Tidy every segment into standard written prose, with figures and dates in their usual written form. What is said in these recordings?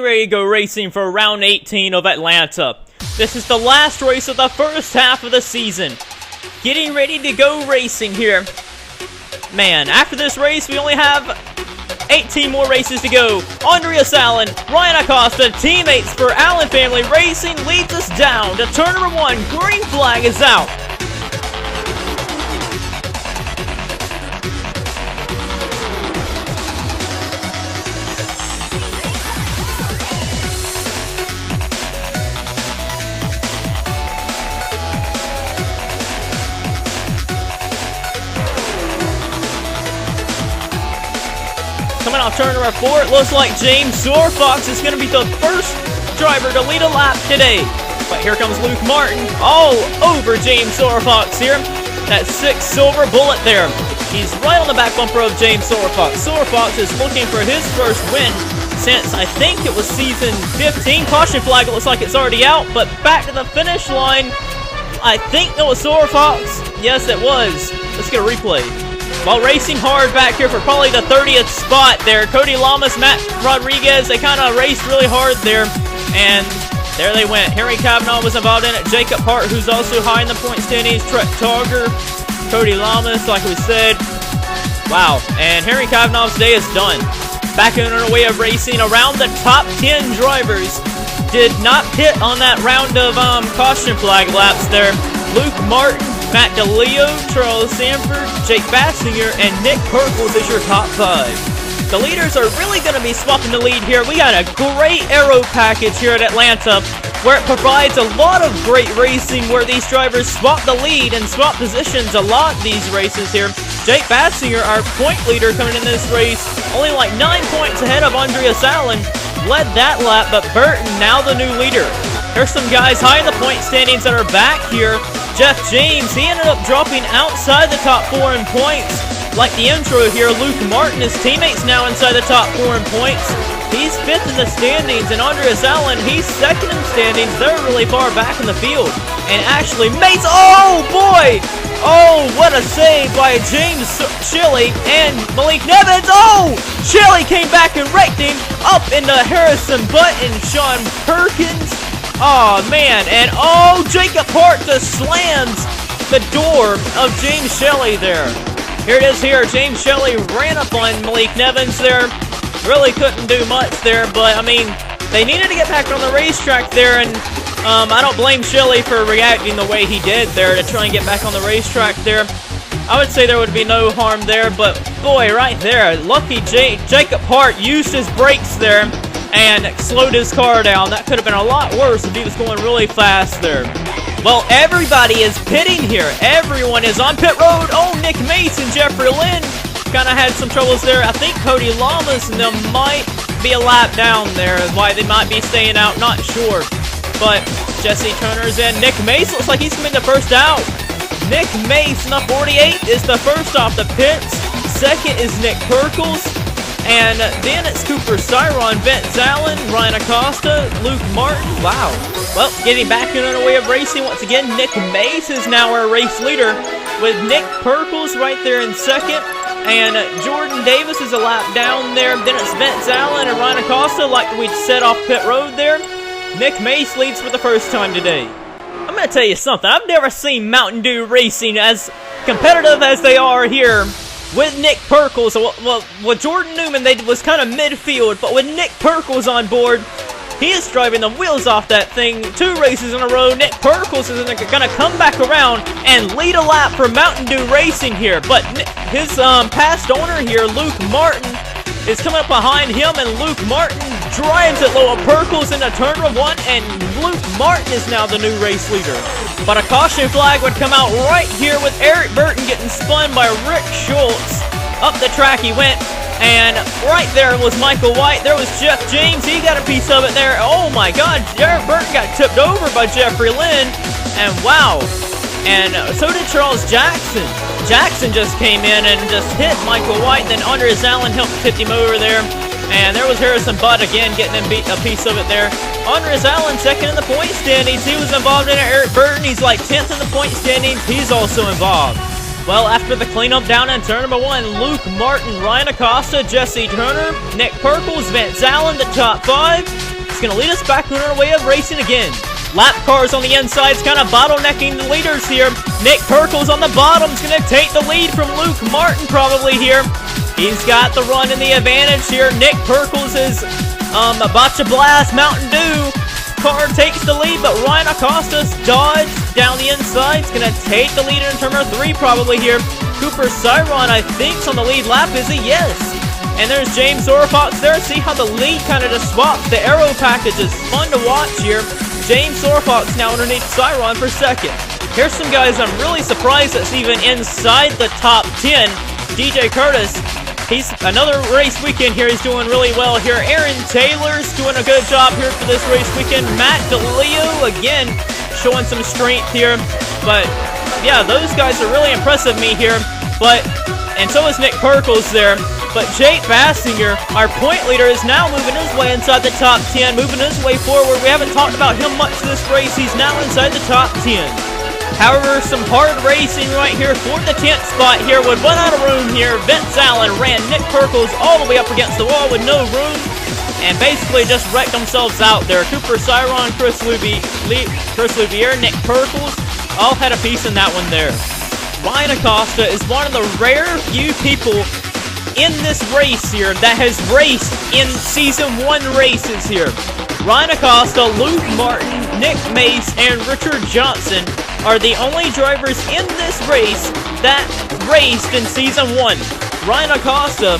ready to go racing for round 18 of Atlanta. This is the last race of the first half of the season. Getting ready to go racing here. Man, after this race, we only have 18 more races to go. Andreas Allen, Ryan Acosta, teammates for Allen Family Racing leads us down to turn number 1. Green flag is out. Coming off turn number 4, it looks like James Fox is going to be the first driver to lead a lap today. But here comes Luke Martin all over James Fox here. That 6 silver bullet there. He's right on the back bumper of James Fox. Fox is looking for his first win since I think it was season 15. Caution flag, it looks like it's already out. But back to the finish line. I think that was Fox. Yes, it was. Let's get a replay. While racing hard back here for probably the 30th spot there. Cody Lamas, Matt Rodriguez, they kind of raced really hard there. And there they went. Henry Kavanaugh was involved in it. Jacob Hart, who's also high in the point standings. Trent Togger, Cody Lamas, like we said. Wow. And Henry Kavanaugh's day is done. Back in our way of racing, around the top 10 drivers did not hit on that round of caution flag laps there. Luke Martin, Matt DeLeo, Charles Sanford, Jake Bassinger, and Nick Perkles is your top 5. The leaders are really going to be swapping the lead here. We got a great aero package here at Atlanta where it provides a lot of great racing where these drivers swap the lead and swap positions a lot these races here. Jake Bassinger, our point leader coming in this race, only like 9 points ahead of Andreas Allen, led that lap, but Burton now the new leader. There's some guys high in the point standings that are back here. Jeff James, he ended up dropping outside the top 4 in points. Like the intro here, Luke Martin, his teammates now inside the top 4 in points. He's 5th in the standings, and Andreas Allen, he's 2nd in standings. They're really far back in the field. And actually, Mace, oh boy! Oh, what a save by James Shelley and Malik Nevins. Oh! Shelley came back and wrecked him up into Harrison Butt and Sean Perkins. Oh man, and oh, Jacob Hart just slams the door of James Shelley there. Here it is here, James Shelley ran up on Malik Nevins there. Really couldn't do much there, but I mean, they needed to get back on the racetrack there, and I don't blame Shelley for reacting the way he did there to try and get back on the racetrack there. I would say there would be no harm there, but boy, right there, lucky Jacob Hart used his brakes there and slowed his car down. That could have been a lot worse if he was going really fast there. Well, everybody is pitting here. Everyone is on pit road. Oh, Nick Mace and Jeffrey Lynn kind of had some troubles there. I think Cody Lamas and them might be a lap down there. Why they might be staying out, not sure. But Jesse Turner's in. Nick Mace looks like he's coming the first out. Nick Mace in the 48 is the first off the pits. Second is Nick Perkles. And then it's Cooper Cyron, Vince Allen, Ryan Acosta, Luke Martin. Wow. Well, getting back in our way of racing once again, Nick Mace is now our race leader with Nick Perkles right there in second. And Jordan Davis is a lap down there. Then it's Vince Allen and Ryan Acosta like we set off pit road there. Nick Mace leads for the first time today. I'm going to tell you something. I've never seen Mountain Dew Racing as competitive as they are here with Nick Perkles. Well, with Jordan Newman, they was kind of midfield, but with Nick Perkles on board, he is driving the wheels off that thing 2 races in a row. Nick Perkles is going to come back around and lead a lap for Mountain Dew Racing here. But his past owner here, Luke Martin, is coming up behind him, and Luke Martin drives it low. Perkles into turn 1, and Luke Martin is now the new race leader. But a caution flag would come out right here with Eric Burton getting spun by Rick Schultz. Up the track he went, and right there was Michael White. There was Jeff James. He got a piece of it there. Oh my God, Eric Burton got tipped over by Jeffrey Lynn, and wow. And so did Charles Jackson. Jackson just came in and just hit Michael White. Then Andreas Allen helped tip him over there. And there was Harrison Butt again getting him a piece of it there. Andreas Allen second in the point standings. He was involved in it. Eric Burton, he's like 10th in the point standings. He's also involved. Well, after the cleanup down in turn number 1, Luke Martin, Ryan Acosta, Jesse Turner, Nick Perkles, Vince Allen, the top 5. Fox going to lead us back on our way of racing again. Lap cars on the insides kind of bottlenecking the leaders here. Nick Perkles on the bottom is going to take the lead from Luke Martin probably here. He's got the run and the advantage here. Nick Perkles is a Botcha Blast Mountain Dew car takes the lead, but Ryan Acosta's Dodge down the inside is going to take the lead in turn 3 probably here. Cooper Cyron, I think, is on the lead lap, is he? Yes. And there's James Orfox there. See how the lead kind of just swaps. The aero package is fun to watch here. James Orfox now underneath Cyron for second. Here's some guys I'm really surprised that's even inside the top 10. DJ Curtis, he's another race weekend here. He's doing really well here. Aaron Taylor's doing a good job here for this race weekend. Matt DeLeo, again, showing some strength here. But, yeah, those guys are really impressive me here. And so is Nick Perkles there. But Jake Bassinger, our point leader, is now moving his way inside the top 10, moving his way forward. We haven't talked about him much this race. He's now inside the top 10. However, some hard racing right here for the 10th spot here would run out of room here. Vince Allen ran Nick Perkles all the way up against the wall with no room and basically just wrecked themselves out there. Cooper Cyron, Chris Louvier, Nick Perkles all had a piece in that one there. Ryan Acosta is one of the rare few people in this race here that has raced in Season 1 races here. Ryan Acosta, Luke Martin, Nick Mace, and Richard Johnson are the only drivers in this race that raced in Season 1. Ryan Acosta,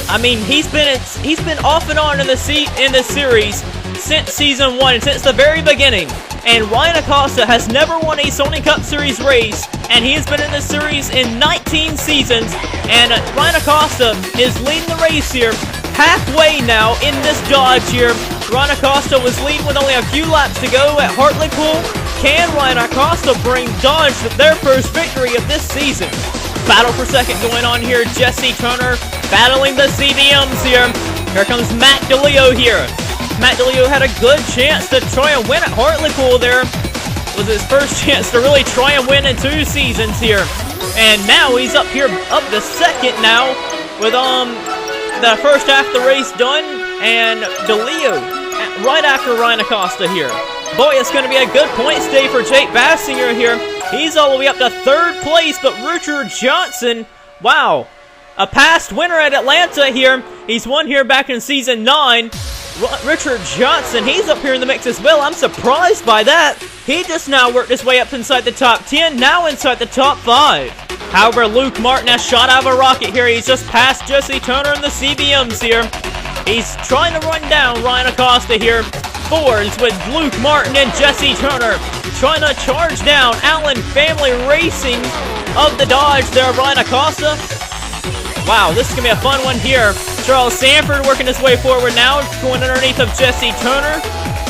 I mean, he's been off and on in the series since Season 1 and since the very beginning. And Ryan Acosta has never won a Sony Cup Series race, and he has been in this series in 19 seasons. And Ryan Acosta is leading the race here, halfway now in this Dodge here. Ryan Acosta was leading with only a few laps to go at Hartlepool. Can Ryan Acosta bring Dodge their first victory of this season? Battle for second going on here. Jesse Turner battling the CDMs here. Here comes Matt DeLeo here. Matt DeLeo had a good chance to try and win at Hartlepool there. It was his first chance to really try and win in 2 seasons here. And now he's up here, up to second now with the first half of the race done. And DeLeo right after Ryan Acosta here. Boy, it's going to be a good points day for Jake Bassinger here. He's all the way up to 3rd place, but Richard Johnson, wow, a past winner at Atlanta here. He's won here back in Season 9. Richard Johnson, he's up here in the mix as well. I'm surprised by that. He just now worked his way up inside the top 10, now inside the top 5. However, Luke Martin has shot out of a rocket here. He's just passed Jesse Turner in the CBMs here. He's trying to run down Ryan Acosta here. Fords with Luke Martin and Jesse Turner trying to charge down Allen Family Racing of the Dodge there, Ryan Acosta. Wow, this is going to be a fun one here. Charles Sanford working his way forward now, going underneath of Jesse Turner.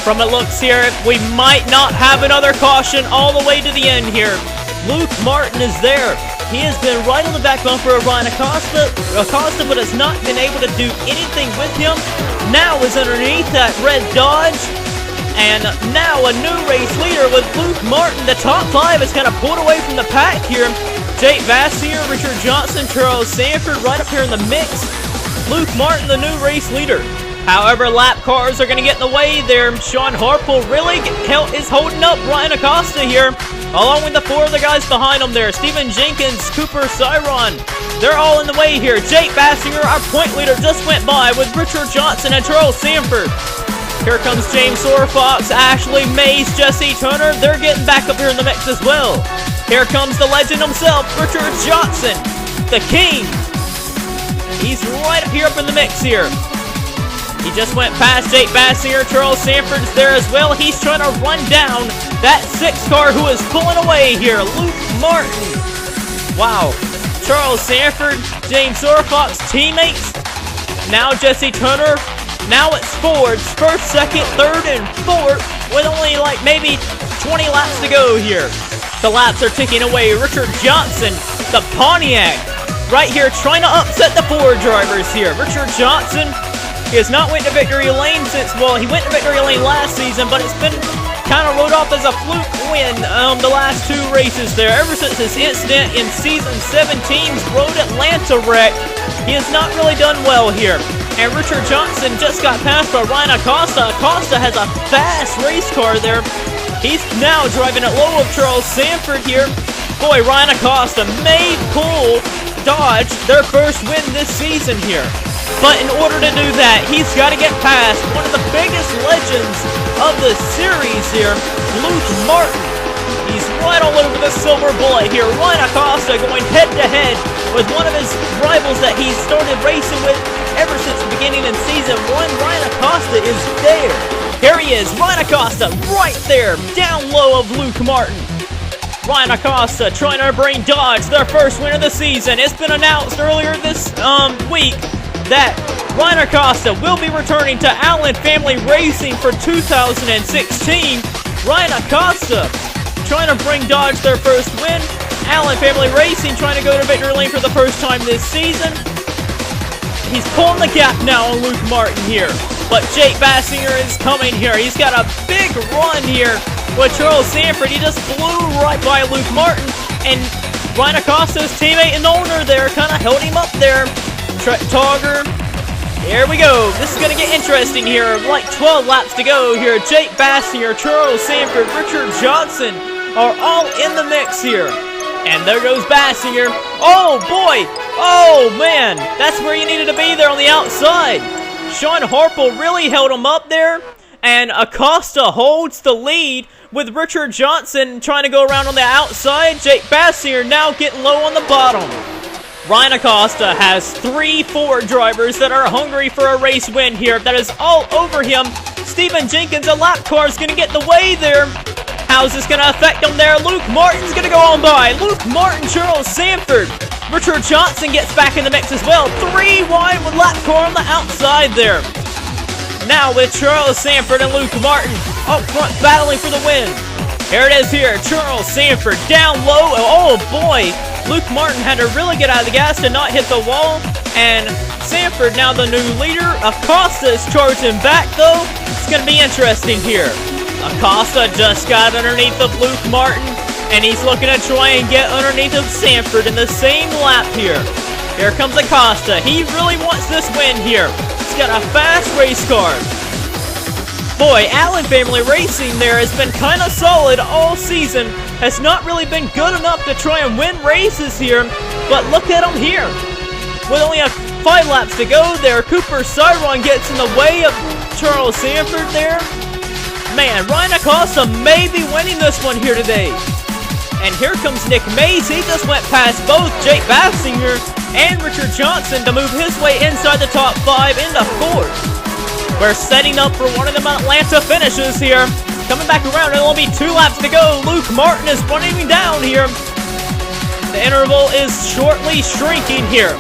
From it looks here, we might not have another caution all the way to the end here. Luke Martin is there. He has been right on the back bumper of Ryan Acosta, but has not been able to do anything with him. Now is underneath that red Dodge. And now a new race leader with Luke Martin. The top 5 is kind of pulled away from the pack here. Jake Bassinger, Richard Johnson, Charles Sanford right up here in the mix. Luke Martin, the new race leader. However, lap cars are going to get in the way there. Sean Harple really is holding up Ryan Acosta here, along with the 4 other guys behind him there. Steven Jenkins, Cooper Cyron, they're all in the way here. Jake Bassinger, our point leader, just went by with Richard Johnson and Charles Sanford. Here comes James Orfox, Ashley Mays, Jesse Turner. They're getting back up here in the mix as well. Here comes the legend himself, Richard Johnson, the king. He's right up here up in the mix here. He just went past Jake Bassinger. Charles Sanford's there as well. He's trying to run down that 6 car who is pulling away here, Luke Martin. Wow. Charles Sanford, James Orfox, teammates. Now Jesse Turner. Now it's Fords, 1st, 2nd, 3rd, and 4th with only like maybe 20 laps to go here. The laps are ticking away. Richard Johnson, the Pontiac, right here trying to upset the Ford drivers here. Richard Johnson, he has not went to victory lane since, well, he went to victory lane last season, but it's been kind of rode off as a fluke win the last 2 races there. Ever since his incident in Season 17's Road Atlanta wreck, he has not really done well here. And Richard Johnson just got passed by Ryan Acosta. Acosta has a fast race car there. He's now driving it low of Charles Sanford here. Boy, Ryan Acosta may pull Dodge their first win this season here. But in order to do that, he's got to get past one of the biggest legends of the series here, Luke Martin. He's right all over the silver bullet here. Ryan Acosta going head-to-head with one of his rivals that he started racing with ever since the beginning in Season 1. Ryan Acosta is there. Here he is, Ryan Acosta right there, down low of Luke Martin. Ryan Acosta trying to bring Dodge their first win of the season. It's been announced earlier this week that Ryan Acosta will be returning to Allen Family Racing for 2016. Ryan Acosta trying to bring Dodge their first win. Allen Family Racing trying to go to victory lane for the first time this season. He's pulling the gap now on Luke Martin here. But Jake Bassinger is coming here. He's got a big run here with Charles Sanford. He just flew right by Luke Martin. And Ryan Acosta's teammate and owner there kind of held him up there. Togger. Here we go. This is going to get interesting here. Like 12 laps to go here. Jake Bassinger, Charles Sanford, Richard Johnson are all in the mix here. And there goes Bassinger. Oh, boy. Oh, man. That's where you needed to be there on the outside. Sean Harple really held him up there. And Acosta holds the lead with Richard Johnson trying to go around on the outside. Jake Bassinger now getting low on the bottom. Ryan Acosta has 3 Ford drivers that are hungry for a race win here. That is all over him. Stephen Jenkins, a lap car, is going to get the way there. How's this going to affect him there? Luke Martin's going to go on by. Luke Martin, Charles Sanford. Richard Johnson gets back in the mix as well. 3 wide with lap car on the outside there. Now with Charles Sanford and Luke Martin up front battling for the win. Here it is here. Charles Sanford down low. Oh boy. Luke Martin had to really get out of the gas to not hit the wall. And Sanford now the new leader. Acosta is charging back though. It's going to be interesting here. Acosta just got underneath of Luke Martin. And he's looking to try and get underneath of Sanford in the same lap here. Here comes Acosta. He really wants this win here. He's got a fast race car. Boy, Allen Family Racing there has been kind of solid all season. Has not really been good enough to try and win races here. But look at them here. With only 5 laps to go there, Cooper Cyron gets in the way of Charles Sanford there. Man, Ryan Acosta may be winning this one here today. And here comes Nick Mays. He just went past both Jake Bassinger and Richard Johnson to move his way inside the top 5 into 4th. We're setting up for one of them Atlanta finishes here. Coming back around, it'll only be 2 laps to go. Luke Martin is running down here. The interval is shortly shrinking here.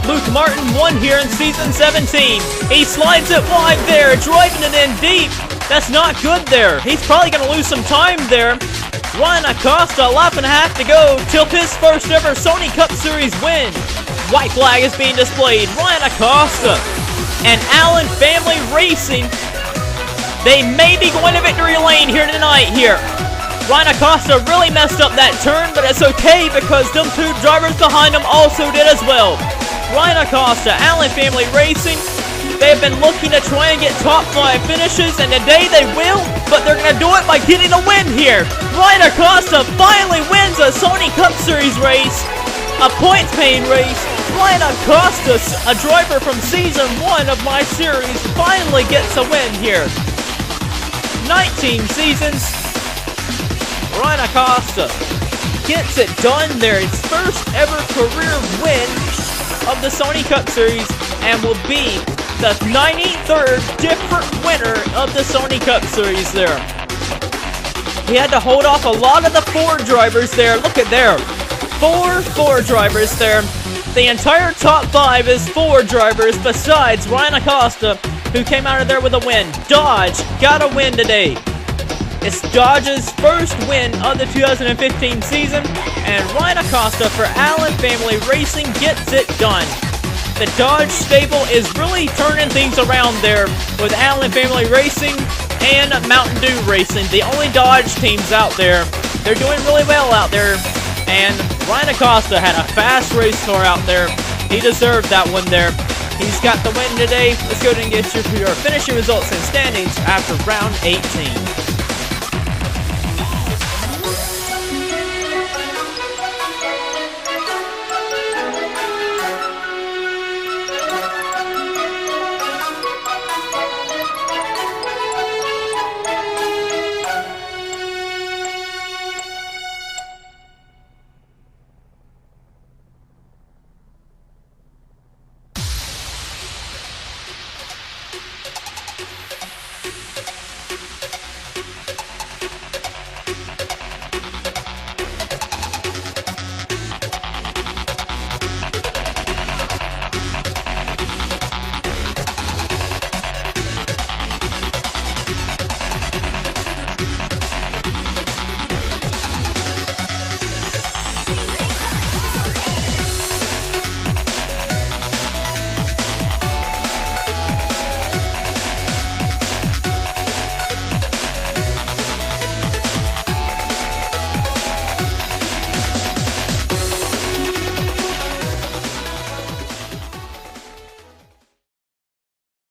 Luke Martin won here in Season 17. He slides it wide there, driving it in deep. That's not good there. He's probably going to lose some time there. Ryan Acosta, a lap and a half to go till his first ever Sony Cup Series win. White flag is being displayed. Ryan Acosta and Allen Family Racing. They may be going to victory lane here tonight here. Ryan Acosta really messed up that turn, but it's okay because them 2 drivers behind him also did as well. Ryan Acosta, Allen Family Racing. They have been looking to try and get top 5 finishes, and today they will, but they're going to do it by getting a win here. Ryan Acosta finally wins a Sony Cup Series race, a points-paying race. Ryan Acosta, a driver from Season 1 of my series, finally gets a win here. 19 seasons. Ryan Acosta gets it done there. His first ever career win of the Sony Cup Series, and will be the 93rd different winner of the Sony Cup Series there. He had to hold off a lot of the Ford drivers there. Look at there. 4 Ford drivers there. The entire top 5 is Ford drivers besides Ryan Acosta, who came out of there with a win. Dodge got a win today. It's Dodge's first win of the 2015 season, and Ryan Acosta for Allen Family Racing gets it done. The Dodge stable is really turning things around there with Allen Family Racing and Mountain Dew Racing, the only Dodge teams out there. They're doing really well out there, and Ryan Acosta had a fast race car out there. He deserved that one there. He's got the win today. Let's go ahead and get your finishing results and standings after round 18.